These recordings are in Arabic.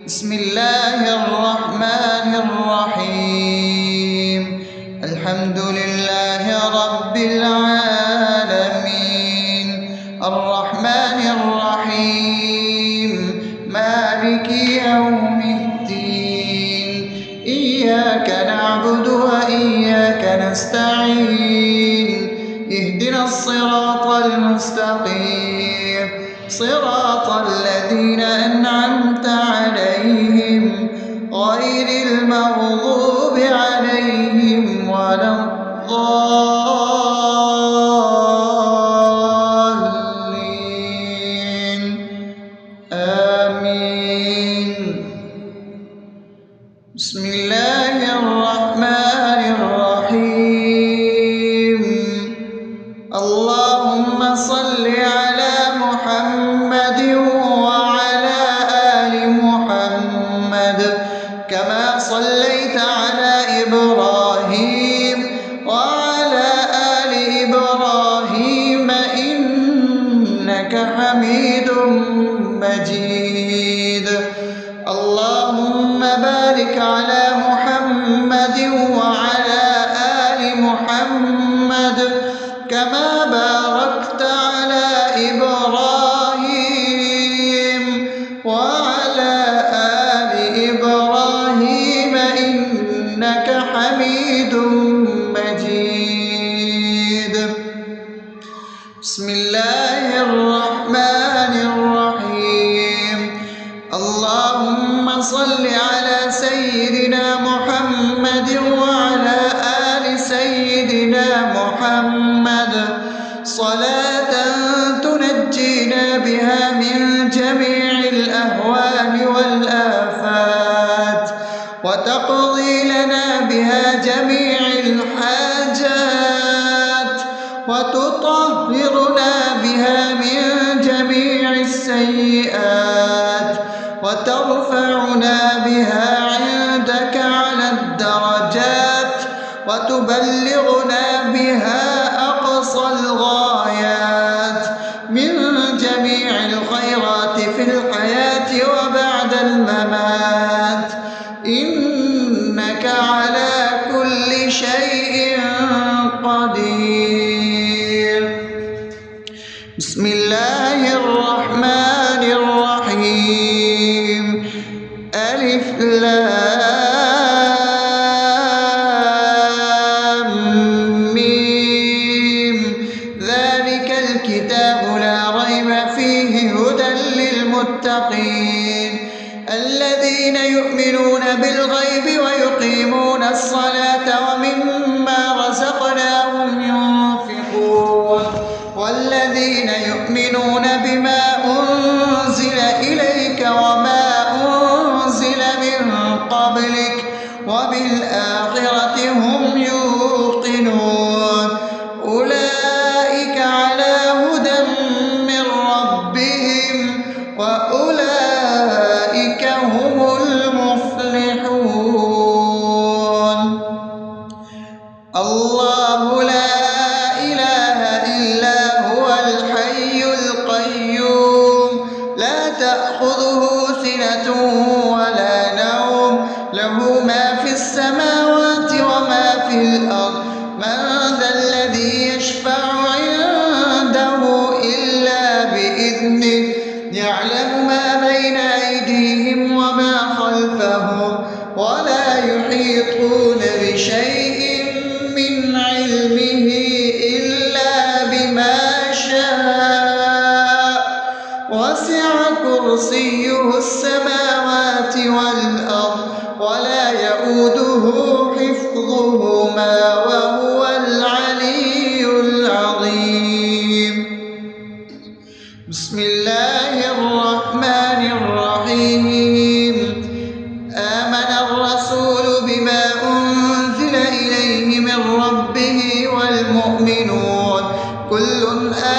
بسم الله الرحمن الرحيم. الحمد لله رب العالمين، الرحمن الرحيم، مالك يوم الدين. إياك نعبد وإياك نستعين، اهدنا الصراط المستقيم، صراط الذين أنعمت عليهم غير المغضوب عليهم ولا الضالين. آمين. بسم الله الرحمن الرحيم. اللهم صل على محمد وعلى آل محمد كما صليت على إبراهيم وعلى آل إبراهيم إنك حميد مجيد. اللهم بارك على محمد وعلى آل محمد كما باركت على إبراهيم وعلى آل إبراهيم إنك حميد مجيد. بسم الله الرحمن الرحيم. اللهم صل على سيدنا محمد وعلى آل سيدنا محمد صلاة تنجينا بها من جميع الأهوال والآفات، وتقضي لنا بها جميع الحاجات، وتطهرنا بها من جميع السيئات، وترفعنا بها عندك على الدرجات، وتبلغنا بها أقصى الغايات من جميع الخيرات في الحياة وبعد الممات، إنك على كل شيء قدير. بسم الله الرحمن الرحيم. ألف لام ميم. ذلك الكتاب لا ريب فيه هدى للمتقين الذين يؤمنون بالغيب ويقيمون الصلاة ومما رزقناهم ينفقون والذين يؤمنون بما أنزل إليك وما أنزل من قبلك وبالآخرة هم يوقنون أولئك على هدى من ربهم وأولئك هم المفلحون. الله لا إله إلا هو الحي القيوم لا تأخذه سنة ولا نوم له ما في السماوات وما في الأرض. من ذا الذي يشفع عنده إلا بإذنه يعلم ما بين أيديهم وما خلفهم ولا يحيطون بشيء من علمه إلا بما شاء وسع كرسيه السماوات والأرض ولا يؤوده حفظهما وهو العلي العظيم. بسم الله الرحمن الرحيم. آمن الرسول بما أنزل إليه من ربه والمؤمنون كل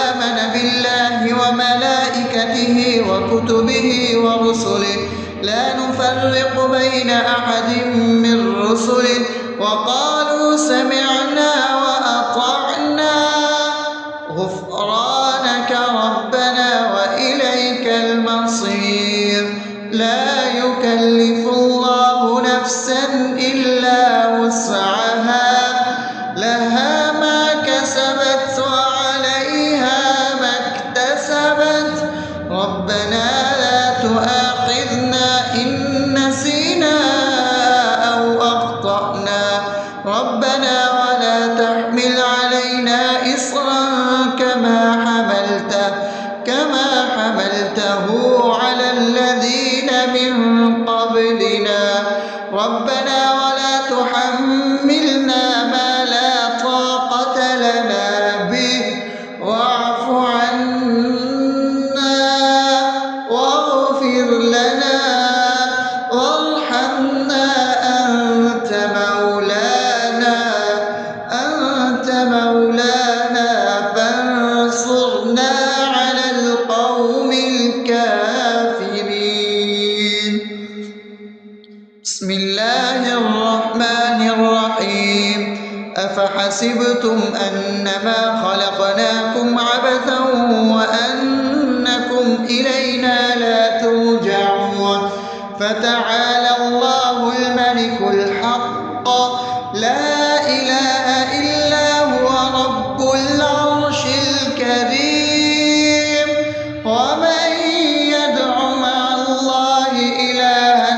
آمن بالله وملائكته وكتبه ورسله لا نفرق بين أحد من رسله وقالوا سمعنا وأطعنا غفرانك ربنا وإليك المصير. لا يكلف يكلف الله نفسا إلا وسعها لها ما كسبت وعليها ما اكتسبت ربنا لا تؤاخذنا إن نسينا أو أخطأنا ربنا ولا تحمل علينا إصرا كما حملته على الذين من قبلنا ربنا ولا تحملنا ما لا طاقة لنا به واعف عنا واغفر لنا وارحمنا أنت مولانا فانصرنا على القوم الكافرين. بسم الله الرحمن الرحيم أفحسبتم أنما خلقناكم عبثا وأنكم إلينا لا ترجعون فتعالى الله الملك الحق لا إله إلا هو رب العرش الكريم ومن يدع مع الله إلها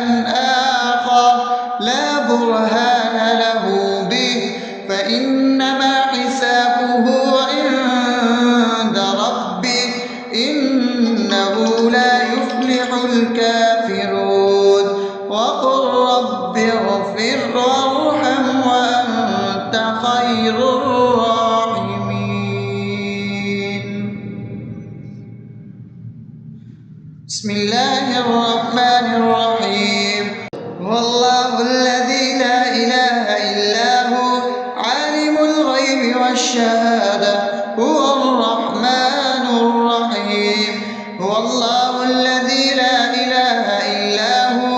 آخر لا برهان له به فإنما حسابه عند ربه إنه لا يفلح الكافرون وقل رب اغفر وارحم وأنت خير الراحمين. بسم الله الرحمن الرحيم هو الله الذي لا إله إلا هو عالم الغيب والشهادة هو الرحمن الرحيم هو الله الذي لا إله إلا هو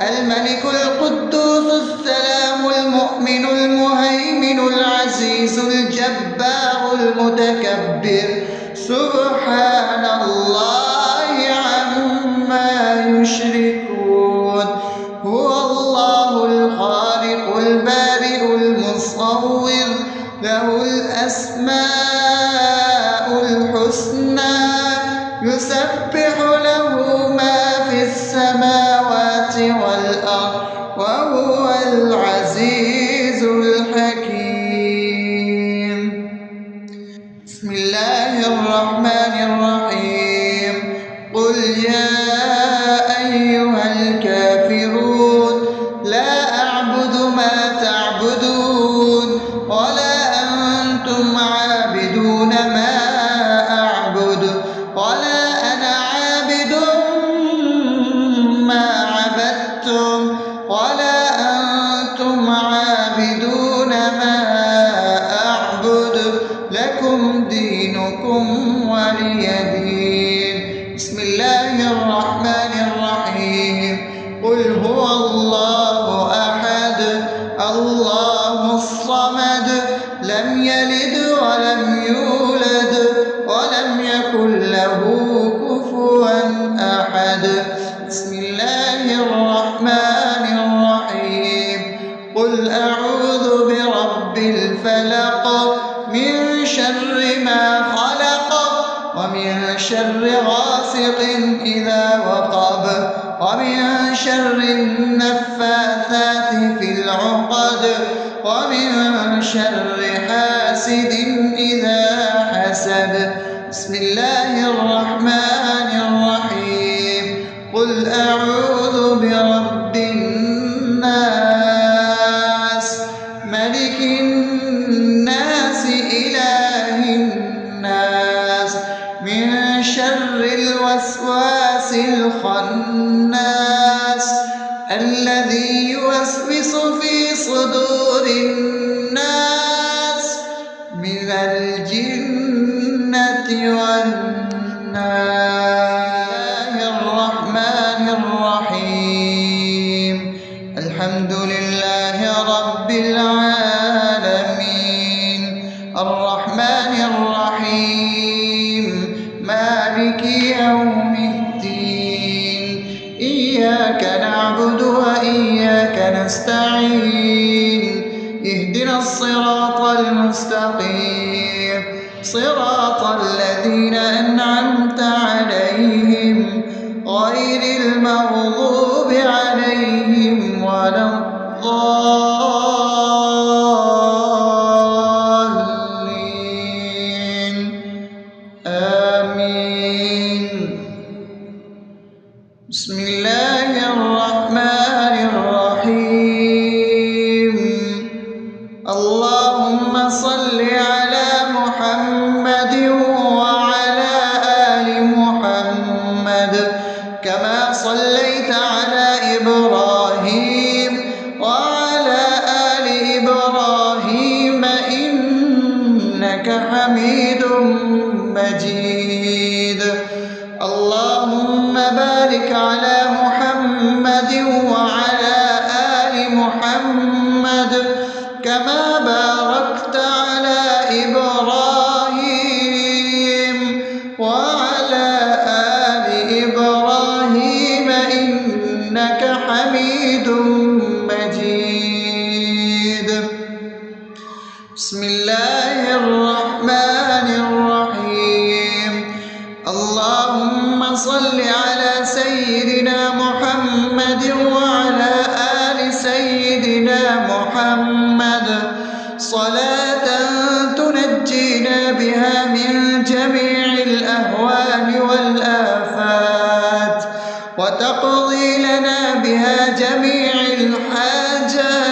الملك القدوس السلام المؤمن المهيمن العزيز الجبار المتكبر سبحان الله عما يشركون هو الله الخالق البارئ المصور له الأسماء الحسنى يسبح له ما في السماوات والأرض وهو العزيز الحكيم. بسم الله الرحمن الرحيم قل يا أيها الكافرون لا أعبد ما تعبدون ولا أنتم عابدون ما أعبد ولا أنا عابد ما عبدتم ولا أنتم عابدون ما أعبد لكم دينكم ولي دين. بسم الله الرحمن الرحيم قل هو الله أحد الله الصمد لم يلد ولم يولد ولم يكن له كفوا أحد. بسم الله الرحمن الرحيم قل أعوذ برب الفلق من شر ما خلق ومن شر غاسق إذا وقب ومن شر النفاثات في العقد ومن شر حاسد إذا حسد. بسم الله الرحمن الرحيم قل أعوذ برب الناس ملك الناس إله الناس من شر الوسواس الخناس الذي يوسوس في صدور الناس من الجنة والناس. الرحمن الرحيم الحمد لله رب العالمين الرحمن الرحيم مالك يوم الدين إياك نعبد اهدنا الصراط المستقيم صراط الذين أنعمت عليهم غير المغضوب عليهم ولا الضالين آمين. بسم الله الرحمن الرحيم. اللهم صل على محمد وعلى آل محمد كما صليت على إبراهيم وعلى آل إبراهيم إنك حميد مجيد. اللهم بارك على محمد وعلى آل محمد كما باركت على إبراهيم وعلى آل إبراهيم إنك حميد مجيد. بسم الله الرحمن الرحيم. اللهم صل على سيدنا محمد وعلى آل سيدنا محمد صلاة تنجينا بها من جميع الأهوال والآفات وتقضي لنا بها جميع الحاجات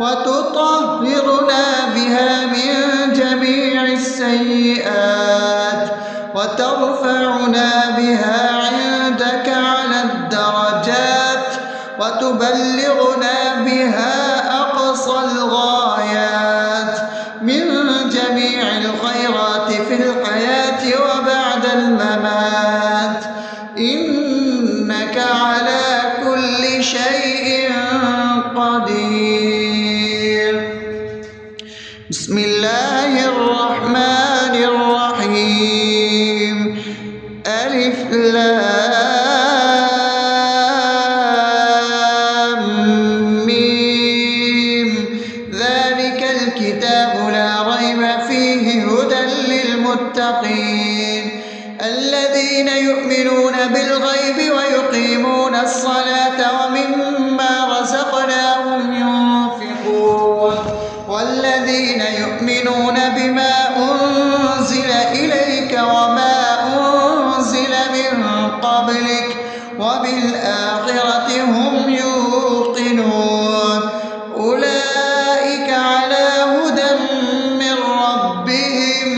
وتطهرنا بها من جميع السيئات وترفعنا بها عندك على الدرجات وتبلغنا بها أقصى الغايات من جميع الخيرات في الحياة وبعد الممات إنك على كل شيء قدير. بسم الله الرحمن الرحيم. ألف لام ميم ذلك الكتاب لا ريب فيه هدى للمتقين الذين يؤمنون بالغيب ويقيمون الصلاة ومما رزقناهم ينفقون والذين يؤمنون بما أنزل إليك وما أنزل من قبلك وبالآخرة هم يوقنون أولئك على هدى من ربهم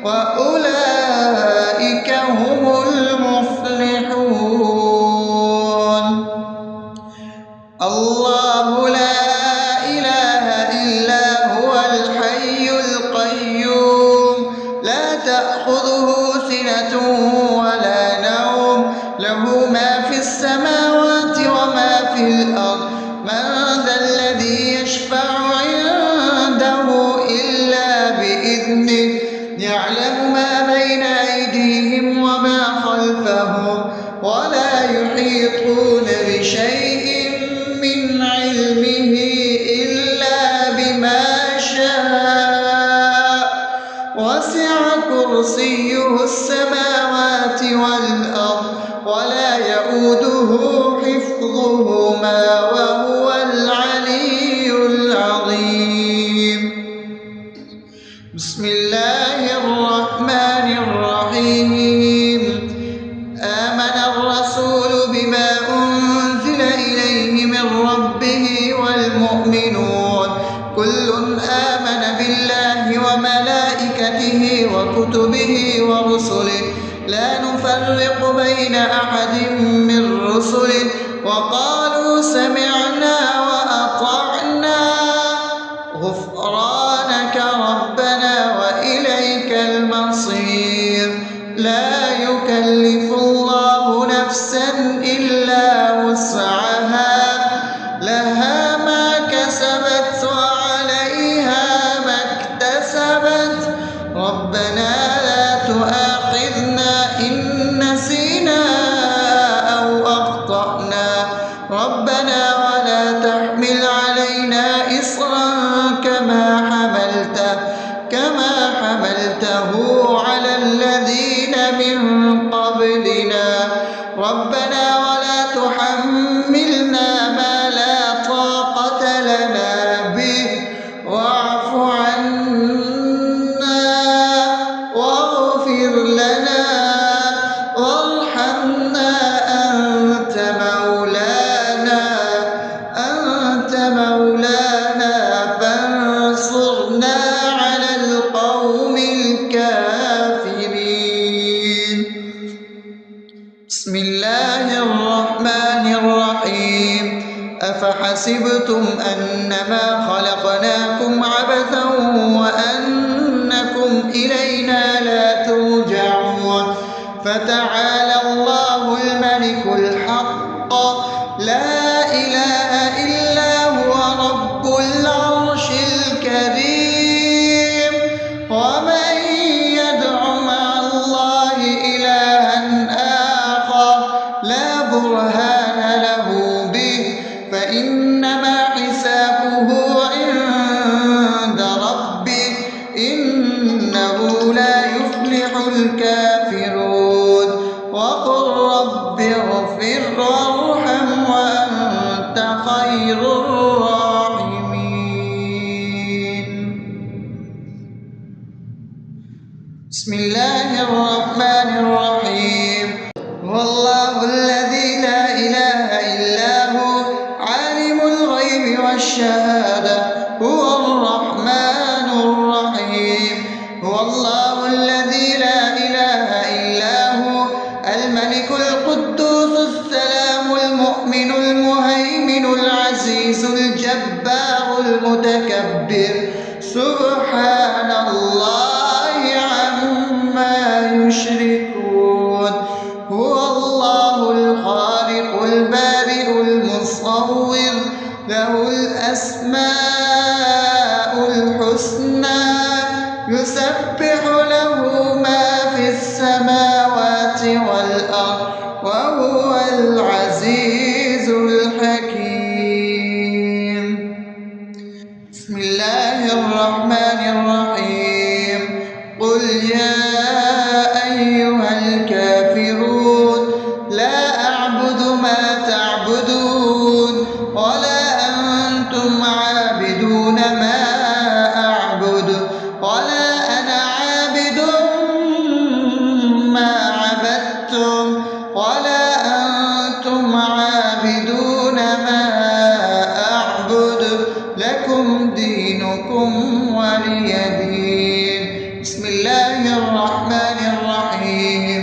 وأولئك هم المفلحون. الله لا إله إلا هو الحي القيوم لا تأخذه سنة ولا نوم له ما في السماوات وما في الأرض من ذا الذي يشفع عنده إلا بإذنه يعلم ما بين أيديهم وما خلفهم ولا يحيطون بشيء من علمه إلا بما شاء وسع كرسيه السماوات والأرض ولا يؤوده حفظهما وهو العلي العظيم. بسم الله الرحمن الرحيم. آمن الرسول بما أنزل إليه من ربه والمؤمنون كل آمن بالله وملائكته وكتبه ورسله لا نفرق بين أحد من رسله وقالوا سمعنا وأطعنا غفرانك ربنا وإليك المصير. لا يكلف الله نفسا إلا وسعها لها ما كسبت وعليها ما اكتسبت ربنا لا تؤاخذنا إن نسينا أو أخطأنا ربنا ولا تحمل علينا إصرا أفحسبتم أنما خلقناكم عبثا وأنكم إلينا لا ترجعون فتعالى الله الملك الحق لا إله إلا هو رب العرش الكريم ومن يدع مع الله إلها آخر لا برهان له به فإنما حسابه عند ربه إنه لا يفلح الكافرون وقل رب اغفر وارحم وأنت خير الراحمين. بسم الله الرحمن الرحيم. هو الله الذي لا إله إلا هو عالم الغيب والشهادة هو الرحمن الرحيم. هو الله الذي لا إله إلا هو الملك القدوس السلام المؤمن المهيمن العزيز الجبار المتكبر سبحان الله عما يشركون. هو الله الخالق البارئ المصور له الأسماء الحسنى يسبح له ما في السماوات والأرض وهو العزيز الحكيم. بسم الله الرحمن الرحيم. قل يا أيها الكافرون لا أعبد ما تعبدون ولا أنتم عابدون ما أعبد ولا أنا عابد ما عبدتم ولا أنتم عابدون ما أعبد لكم دينكم ولي دين. بسم الله الرحمن الرحيم.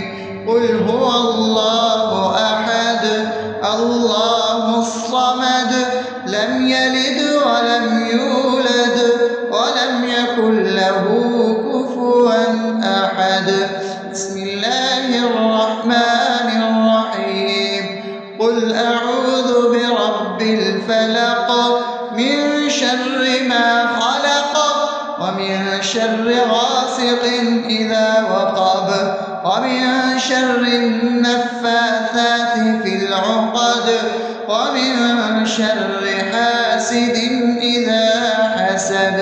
قل هو الله أحد الله الصمد لم يلد ولم يولد ولم يكن له كفوا أحد. بسم الله الرحمن الرحيم. قل أعوذ برب الفلق من شر ما خلق ومن شر غاسق إذا وقب ومن شر النفاثات في العقد ومن شر حاسد إذا حسد.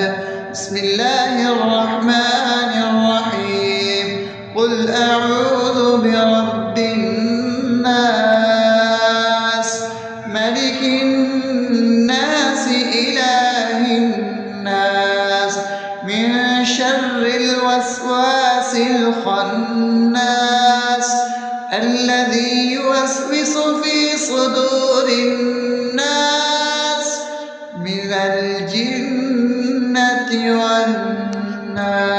بسم الله الرحمن الرحيم. قل أعوذ برب الناس ملك الناس إله الناس من شر الوسواس الخناس الذي يوسوس في صدور الناس من الجنة والناس.